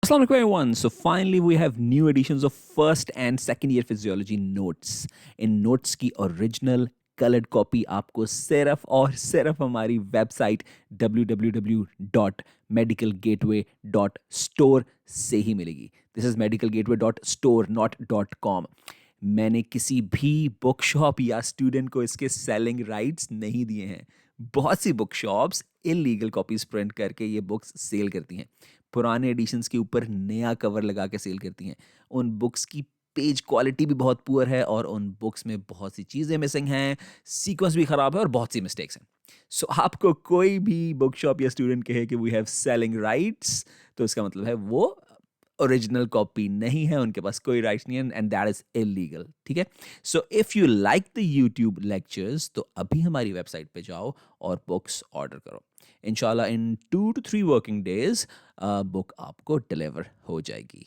Assalamu alaikum everyone. So finally we have new editions of first and second year physiology notes. In notes की original colored copy आपको सिर्फ और सिर्फ हमारी website www.medicalgateway.store से ही मिलेगी. This is medicalgateway.store not .com. मैंने किसी भी बुक शॉप या स्टूडेंट को इसके सेलिंग राइट्स नहीं दिए हैं. बहुत सी book shops illegal copies print करके ये बुक्स सेल करती हैं. पुराने एडिशंस के ऊपर नया कवर लगा के सेल करती हैं. उन बुक्स की पेज क्वालिटी भी बहुत पुअर है और उन बुक्स में बहुत सी चीज़ें मिसिंग हैं, सीक्वेंस भी ख़राब है और बहुत सी मिस्टेक्स हैं. सो आपको कोई भी बुक शॉप या स्टूडेंट कहे कि वी हैव सेलिंग राइट्स, तो इसका मतलब है वो ओरिजिनल कॉपी नहीं है, उनके पास कोई राइट्स नहीं है एंड दैट इज इलीगल. ठीक है. So if you like the YouTube lectures तो अभी हमारी वेबसाइट पे जाओ और बुक्स ऑर्डर करो. इंशाल्लाह इन 2 to 3 वर्किंग डेज बुक आपको डिलीवर हो जाएगी.